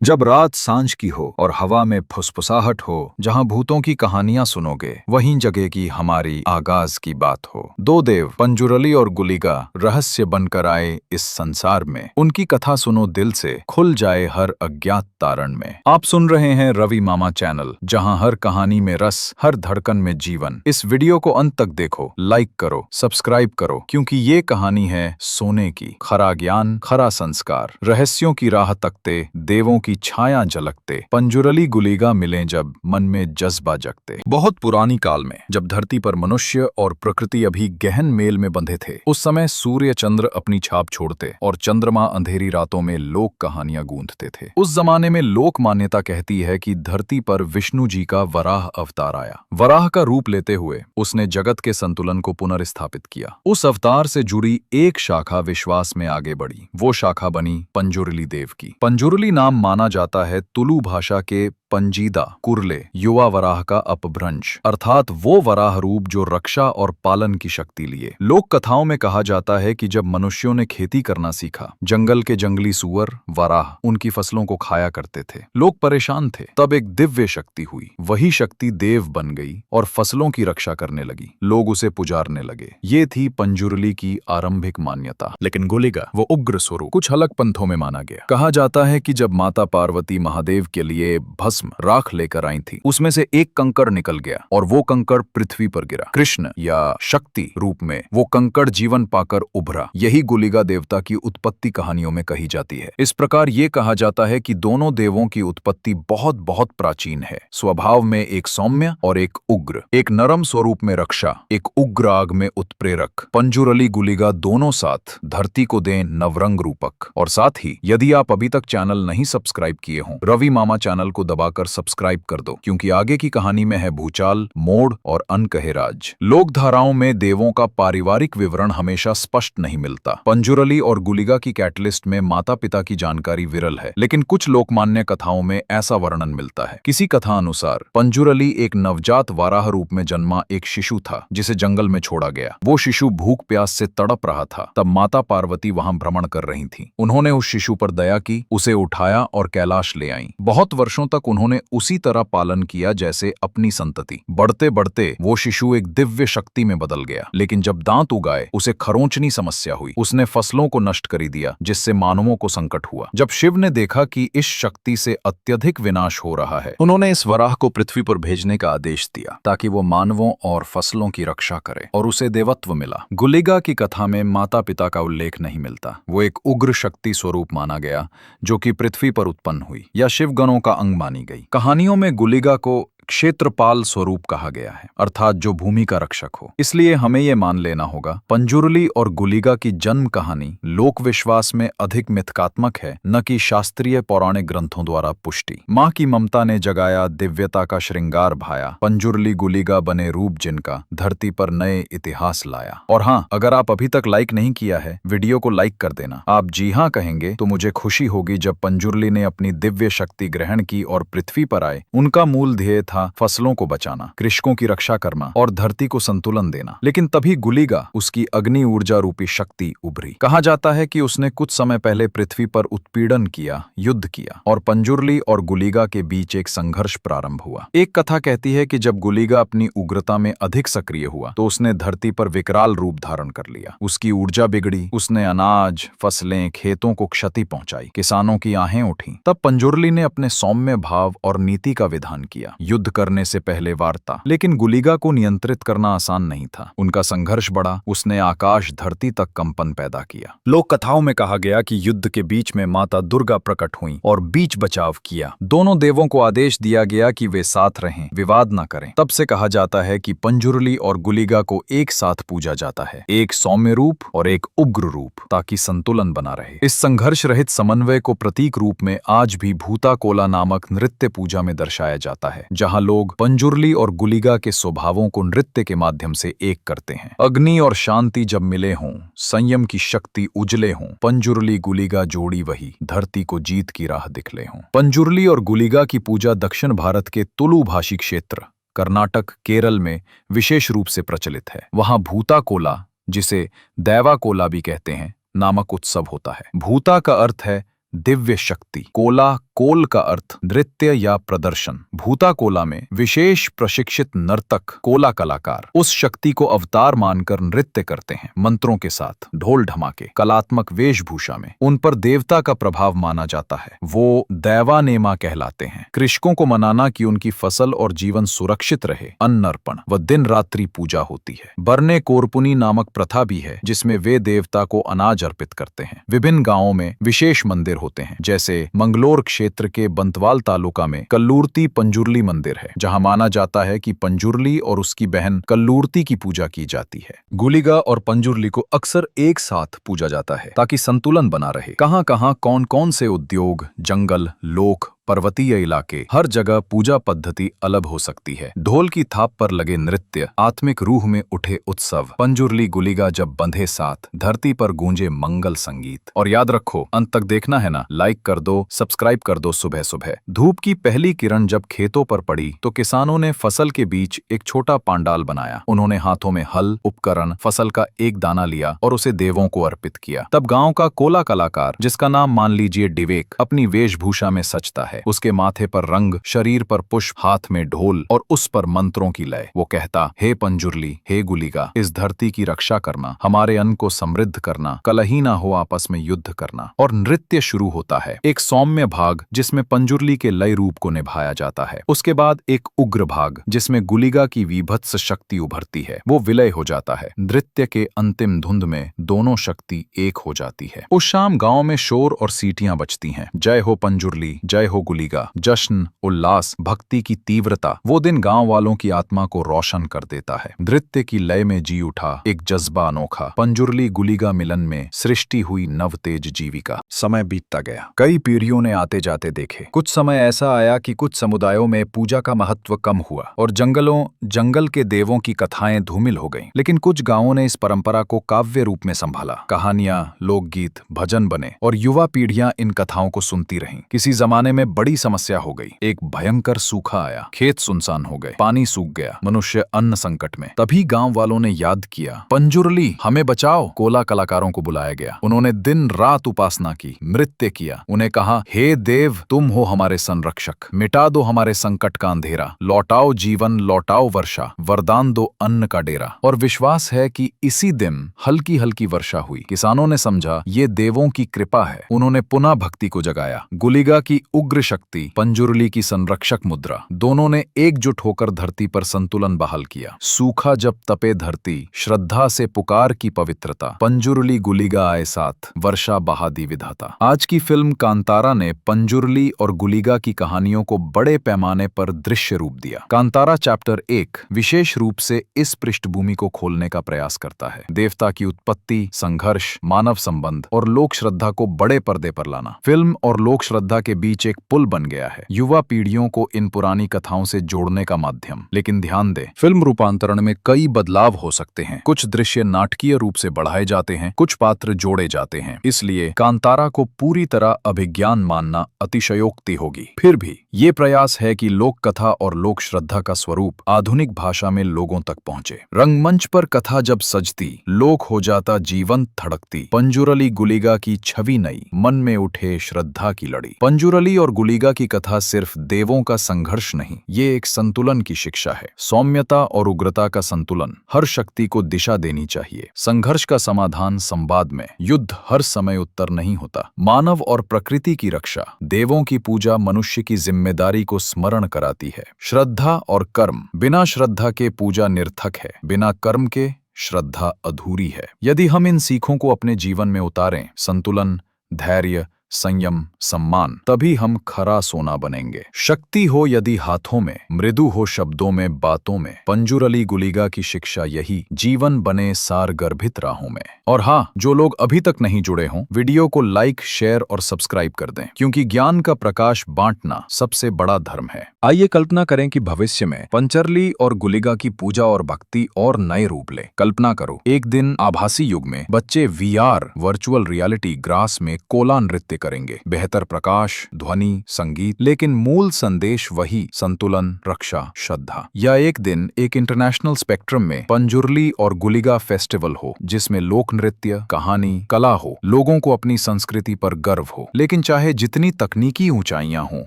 जब रात सांझ की हो और हवा में फुसफुसाहट हो, जहां भूतों की कहानियां सुनोगे, वहीं जगह की हमारी आगाज की बात हो। दो देव पंजुरली और गुलिगा रहस्य बनकर आए इस संसार में। उनकी कथा सुनो दिल से, खुल जाए हर अज्ञात तारण में। आप सुन रहे हैं रवि मामा चैनल, जहां हर कहानी में रस, हर धड़कन में जीवन। इस वीडियो को अंत तक देखो, लाइक करो, सब्सक्राइब करो, क्योंकि ये कहानी है सोने की। खरा ज्ञान, खरा संस्कार, रहस्यों की राह तकते, देवों की छाया झलकते, पंजुरली गुलिगा मिले जब, मन में जज्बा जगते। बहुत पुरानी काल में, जब धरती पर मनुष्य और प्रकृति अभी गहन मेल में बंधे थे, उस समय सूर्य चंद्र अपनी छाप छोड़ते और चंद्रमा अंधेरी रातों में लोक कहानियां गूंथते थे। उस जमाने में लोक मान्यता कहती है कि धरती पर विष्णु जी का वराह अवतार आया। वराह का रूप लेते हुए उसने जगत के संतुलन को पुनर्स्थापित किया। उस अवतार से जुड़ी एक शाखा विश्वास में आगे बढ़ी। वो शाखा बनी पंजुरली देव की। पंजुरली नाम माना जाता है तुलु भाषा के पंजीदा कुरले युवा वराह का अपभ्रंश, अर्थात वो वराह रूप जो रक्षा और पालन की शक्ति लिए। लोक कथाओं में कहा जाता है कि जब मनुष्यों ने खेती करना सीखा, जंगल के जंगली सुअर वराह उनकी फसलों को खाया करते थे। लोग परेशान थे। तब एक दिव्य शक्ति हुई। वही शक्ति देव बन गई और फसलों की रक्षा करने लगी। लोग उसे पुजारने लगे। ये थी पंजुरली की आरंभिक मान्यता। लेकिन गुलिगा, वो उग्र स्वरूप, कुछ अलग पंथों में माना गया। कहा जाता है कि जब माता पार्वती महादेव के लिए भस्म राख लेकर आई थी, उसमें से एक कंकड़ निकल गया और वो कंकड़ पृथ्वी पर गिरा। कृष्ण या शक्ति रूप में वो कंकड़ जीवन पाकर उभरा। यही गुलिगा देवता की उत्पत्ति कहानियों में कही जाती है। इस प्रकार ये कहा जाता है कि दोनों देवों की उत्पत्ति बहुत बहुत प्राचीन है। स्वभाव में एक सौम्य और एक उग्र, एक नरम स्वरूप में रक्षा, एक उग्र आग में उत्प्रेरक। पंजुरली गुलिगा दोनों साथ धरती को दें नवरंग रूपक। और साथ ही यदि आप अभी तक चैनल नहीं सब्सक्राइब किए हों, रवि मामा चैनल को दबाकर सब्सक्राइब कर दो, क्योंकि आगे की कहानी में है भूचाल, मोड़ और अनकहे राज। लोक धाराओं में देवों का पारिवारिक विवरण हमेशा स्पष्ट नहीं मिलता। पंजुरली और गुलिगा की कैटलिस्ट में माता पिता की जानकारी विरल है, लेकिन कुछ लोकमान्य कथाओं में ऐसा वर्णन मिलता है। किसी कथा अनुसार पंजुरली एक नवजात वाराह रूप में जन्मा एक शिशु था, जिसे जंगल में छोड़ा गया। वो शिशु भूख प्यास से तड़प रहा था। तब माता पार्वती वहां भ्रमण कर रही थी। उन्होंने उस शिशु पर दया की, उसे उठाया और कैलाश ले आईं। बहुत वर्षों तक उन्होंने उसी तरह पालन किया जैसे अपनी संतति। बढ़ते बढ़ते वो शिशु एक दिव्य शक्ति में बदल गया। लेकिन जब दांत उगाए, उसे खरोंचनी समस्या हुई। उसने फसलों को नष्ट कर दिया, जिससे मानवों को संकट हुआ। जब शिव ने देखा कि इस शक्ति से अत्यधिक विनाश हो रहा है, उन्होंने इस वराह को पृथ्वी पर भेजने का आदेश दिया, ताकि वो मानवों और फसलों की रक्षा करे, और उसे देवत्व मिला। गुलिगा की कथा में माता पिता का उल्लेख नहीं मिलता। वो एक उग्र शक्ति स्वरूप माना गया, जो कि पृथ्वी पर उत्पन्न हुई या शिवगणों का अंग मानी गई। कहानियों में गुलिगा को क्षेत्रपाल स्वरूप कहा गया है, अर्थात जो भूमि का रक्षक हो। इसलिए हमें ये मान लेना होगा, पंजुरली और गुलिगा की जन्म कहानी लोक विश्वास में अधिक मिथकात्मक है, न कि शास्त्रीय पौराणिक ग्रंथों द्वारा पुष्टि। माँ की ममता ने जगाया, दिव्यता का श्रृंगार भाया। पंजुरली गुलिगा बने रूप जिनका, धरती पर नए इतिहास लाया। और हाँ, अगर आप अभी तक लाइक नहीं किया है, वीडियो को लाइक कर देना। आप जी हाँ कहेंगे तो मुझे खुशी होगी। जब पंजुरली ने अपनी दिव्य शक्ति ग्रहण की और पृथ्वी पर आए, उनका मूल ध्येय था फसलों को बचाना, कृषकों की रक्षा करना और धरती को संतुलन देना। लेकिन तभी गुलिगा, उसकी अग्नि ऊर्जा रूपी शक्ति उभरी। कहा जाता है कि उसने कुछ समय पहले पृथ्वी पर उत्पीड़न किया, युद्ध किया, और पंजुरली और गुलिगा के बीच एक संघर्ष प्रारंभ हुआ। एक कथा कहती है कि जब गुलिगा अपनी उग्रता में अधिक सक्रिय हुआ, तो उसने धरती पर विकराल रूप धारण कर लिया। उसकी ऊर्जा बिगड़ी। उसने अनाज, फसलें, खेतों को क्षति पहुंचाई। किसानों की आहें उठी। तब पंजुरली ने अपने सौम्य भाव और नीति का विधान किया। युद्ध करने से पहले वार्ता। लेकिन गुलिगा को नियंत्रित करना आसान नहीं था। उनका संघर्ष बढ़ा। उसने आकाश धरती तक कंपन पैदा किया। लोक कथाओं में कहा गया कि युद्ध के बीच में माता दुर्गा प्रकट हुईं और बीच बचाव किया। दोनों देवों को आदेश दिया गया कि वे साथ रहें, विवाद न करें। तब से कहा जाता है कि पंजुरली और गुलिगा को एक साथ पूजा जाता है, एक सौम्य रूप और एक उग्र रूप, ताकि संतुलन बना रहे। इस संघर्ष रहित समन्वय को प्रतीक रूप में आज भी भूताकोला नामक नृत्य पूजा में दर्शाया जाता है, जहां लोग पंजुरली और गुलिगा के स्वभावों को नृत्य के माध्यम से एक करते हैं। अग्नि और शांति जब मिले हों, संयम की शक्ति उजले हों, पंजुरली गुलिगा जोड़ी वही धरती को जीत की राह दिखले हों। पंजुरली और गुलिगा की पूजा दक्षिण भारत के तुलु भाषी क्षेत्र कर्नाटक, केरल में विशेष रूप से प्रचलित है। वहां भूताकोला, जिसे दैवाकोला भी कहते हैं, नामक उत्सव होता है। भूता का अर्थ है दिव्य शक्ति, कोला कोल का अर्थ नृत्य या प्रदर्शन। भूता कोला में विशेष प्रशिक्षित नर्तक कोला कलाकार उस शक्ति को अवतार मानकर नृत्य करते हैं, मंत्रों के साथ, ढोल ढमाके, कलात्मक वेशभूषा में। उन पर देवता का प्रभाव माना जाता है, वो दैवानेमा कहलाते हैं। कृषकों को मनाना कि उनकी फसल और जीवन सुरक्षित रहे, अन्न अर्पण व दिन रात्रि पूजा होती है। बरने कोरपुनी नामक प्रथा भी है जिसमें वे देवता को अनाज अर्पित करते हैं। विभिन्न गांवों में विशेष मंदिर होते हैं, जैसे मंगलोर क्षेत्र के बंतवाल तालुका में कल्लूर्ती पंजुर्ली मंदिर है, जहां माना जाता है कि पंजुर्ली और उसकी बहन कल्लूर्ती की पूजा की जाती है। गुलिगा और पंजुर्ली को अक्सर एक साथ पूजा जाता है ताकि संतुलन बना रहे। कहां-कहां कौन-कौन से उद्योग, जंगल, लोक, पर्वतीय इलाके, हर जगह पूजा पद्धति अलग हो सकती है। ढोल की थाप पर लगे नृत्य, आत्मिक रूह में उठे उत्सव, पंजुर्ली गुलिगा जब बंधे साथ, धरती पर गूंजे मंगल संगीत। और याद रखो, अंत तक देखना है ना, लाइक कर दो, सब्सक्राइब कर दो। सुबह सुबह धूप की पहली किरण जब खेतों पर पड़ी तो किसानों ने फसल के बीच एक छोटा पांडाल बनाया। उन्होंने हाथों में हल, उपकरण, फसल का एक दाना लिया और उसे देवों को अर्पित किया। तब गांव का कोला कलाकार, जिसका नाम मान लीजिए डिवेक, अपनी वेशभूषा में सजता है। उसके माथे पर रंग, शरीर पर पुष्प, हाथ में ढोल और उस पर मंत्रों की लय। वो कहता, हे पंजुर्ली, हे गुलिगा, इस धरती की रक्षा करना, हमारे अन्न को समृद्ध करना, कलही ना हो आपस में युद्ध करना। और नृत्य शुरू होता है, एक सौम्य भाग जिसमें पंजुर्ली के लय रूप को निभाया जाता है। उसके बाद एक उग्र भाग जिसमें गुलिगा की वीभत्स शक्ति उभरती है, वो विलय हो जाता है। नृत्य के अंतिम धुंध में दोनों शक्ति एक हो जाती है। उस शाम गांव में शोर और सीटियां बजती हैं। जय हो पंजुर्ली, जय हो गुलिगा। जश्न, उल्लास, भक्ति की तीव्रता। वो दिन गांव वालों की आत्मा को रोशन कर देता है। नृत्य की लय में जी उठा एक जज्बा अनोखा। पंजुर्ली गुलिगा मिलन में सृष्टि हुई नव तेज जीविका। समय बीतता गया, कई पीढ़ियों ने आते जाते देखे। कुछ समय ऐसा आया कि कुछ समुदायों में पूजा का महत्व कम हुआ और जंगल के देवों की कथाएं धूमिल हो गईं। लेकिन कुछ गांवों ने इस परंपरा को काव्य रूप में संभाला। कहानियां, लोकगीत, भजन बने और युवा पीढ़ियां इन कथाओं को सुनती रहीं। किसी जमाने में बड़ी समस्या हो गई। एक भयंकर सूखा आया, खेत सुनसान हो गए, पानी सूख गया, मनुष्य अन्न संकट में। तभी गांव वालों ने याद किया, पंजुर्ली हमें बचाओ। कोला कलाकारों को बुलाया गया। उन्होंने दिन रात उपासना की, नृत्य किया। उन्हें कहा, हे देव, तुम हो हमारे संरक्षक, मिटा दो हमारे संकट का अंधेरा, लौटाओ जीवन, लौटाओ वर्षा, वरदान दो अन्न का डेरा। और विश्वास है कि इसी दिन हल्की हल्की वर्षा हुई। किसानों ने समझा ये देवों की कृपा है। उन्होंने पुनः भक्ति को जगाया। गुलिगा की उग्र शक्ति, पंजुर्ली की संरक्षक मुद्रा, दोनों ने एकजुट होकर धरती पर संतुलन बहाल किया। सूखा जब तपे धरती, श्रद्धा से पुकार की पवित्रता, पंजुर्ली गुलिगा आए साथ, वर्षा बहा दी विधाता। आज की फिल्म कांतारा ने पंजुर्ली और गुलिगा की कहानियों को बड़े पैमाने पर दृश्य रूप दिया। कांतारा चैप्टर 1 विशेष रूप से इस पृष्ठभूमि को खोलने का प्रयास करता है। देवता की उत्पत्ति, संघर्ष, मानव संबंध और लोक श्रद्धा को बड़े पर्दे पर लाना। फिल्म और लोक श्रद्धा के बीच एक पुल बन गया है, युवा पीढ़ियों को इन पुरानी कथाओं से जोड़ने का माध्यम। लेकिन ध्यान दें, फिल्म रूपांतरण में कई बदलाव हो सकते हैं। कुछ दृश्य नाटकीय रूप से बढ़ाए जाते हैं, कुछ पात्र जोड़े जाते हैं। इसलिए कांतारा को पूरी तरह अभिज्ञान मानना अतिशयोक्ति होगी। फिर भी ये प्रयास है कि लोक कथा और लोक श्रद्धा का स्वरूप आधुनिक भाषा में लोगों तक पहुंचे। रंगमंच पर कथा जब सजती, लोक हो जाता जीवंत धड़कती। पंजुर्ली गुलिगा की छवि नई, मन में उठे श्रद्धा की लड़ी। पंजुर्ली और गुलिगा की कथा सिर्फ देवों का संघर्ष नहीं, ये एक संतुलन की शिक्षा है। सौम्यता और उग्रता का संतुलन हर शक्ति को दिशा देनी चाहिए। संघर्ष का समाधान संवाद में, युद्ध हर समय उत्तर नहीं होता। मानव और प्रकृति की रक्षा, देवों की पूजा मनुष्य की जिम्मेदारी को स्मरण कराती है। श्रद्धा और कर्म, बिना श्रद्धा के पूजा निर्थक है, बिना कर्म के श्रद्धा अधूरी है। यदि हम इन सीखों को अपने जीवन में उतारें, संतुलन, धैर्य, संयम, सम्मान, तभी हम खरा सोना बनेंगे। शक्ति हो यदि हाथों में, मृदु हो शब्दों में, बातों में, पंजुर्ली गुलिगा की शिक्षा यही, जीवन बने सार गर्भित राहों में। और हाँ, जो लोग अभी तक नहीं जुड़े हों, वीडियो को लाइक, शेयर और सब्सक्राइब कर दें, क्योंकि ज्ञान का प्रकाश बांटना सबसे बड़ा धर्म है। आइए कल्पना करें कि भविष्य में पंजुर्ली और गुलिगा की पूजा और भक्ति और नए रूप ले। कल्पना करो, एक दिन आभासी युग में बच्चे VR वर्चुअल रियलिटी ग्रास में कोला नृत्य करेंगे, बेहतर प्रकाश, ध्वनि, संगीत, लेकिन मूल संदेश वही, संतुलन, रक्षा, श्रद्धा। या एक दिन एक इंटरनेशनल स्पेक्ट्रम में पंजुर्ली और गुलिगा फेस्टिवल हो, जिसमें लोक नृत्य, कहानी, कला हो, लोगों को अपनी संस्कृति पर गर्व हो। लेकिन चाहे जितनी तकनीकी ऊंचाइयां हों,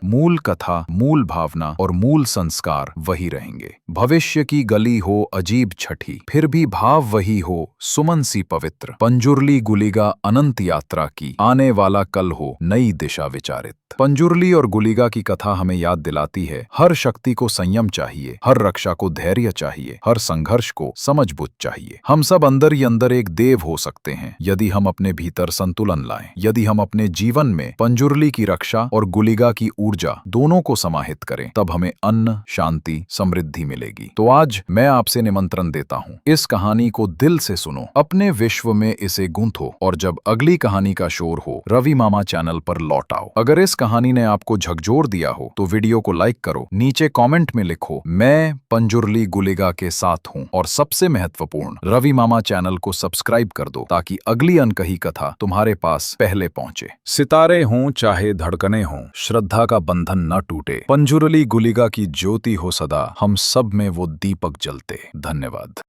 मूल कथा, मूल भावना और मूल संस्कार वही रहेंगे। भविष्य की गली हो अजीब छठी, फिर भी भाव वही हो, सुमन सी पवित्र। पंजुर्ली गुलिगा अनंत यात्रा की, आने वाला कल हो नई दिशा विचारित। पंजुर्ली और गुलिगा की कथा हमें याद दिलाती है, हर शक्ति को संयम चाहिए, हर रक्षा को धैर्य चाहिए, हर संघर्ष को समझबूझ चाहिए। हम सब अंदर ही अंदर एक देव हो सकते हैं, यदि हम अपने भीतर संतुलन लाएं, यदि हम अपने जीवन में पंजुर्ली की रक्षा और गुलिगा की ऊर्जा दोनों को समाहित करें, तब हमें अन्न, शांति, समृद्धि मिलेगी। तो आज मैं आपसे निमंत्रण देता हूँ, इस कहानी को दिल से सुनो, अपने विश्व में इसे गूंथो, और जब अगली कहानी का शोर हो, रवि मामा चैनल पर लौट आओ। अगर इस कहानी ने आपको झकझोर दिया हो तो वीडियो को लाइक करो, नीचे कमेंट में लिखो मैं पंजुर्ली गुलिगा के साथ हूँ, और सबसे महत्वपूर्ण, रवि मामा चैनल को सब्सक्राइब कर दो ताकि अगली अनकही कथा तुम्हारे पास पहले पहुंचे। सितारे हों चाहे धड़कने हों, श्रद्धा का बंधन न टूटे, पंजुर्ली गुलिगा की ज्योति हो सदा, हम सब में वो दीपक जलते। धन्यवाद।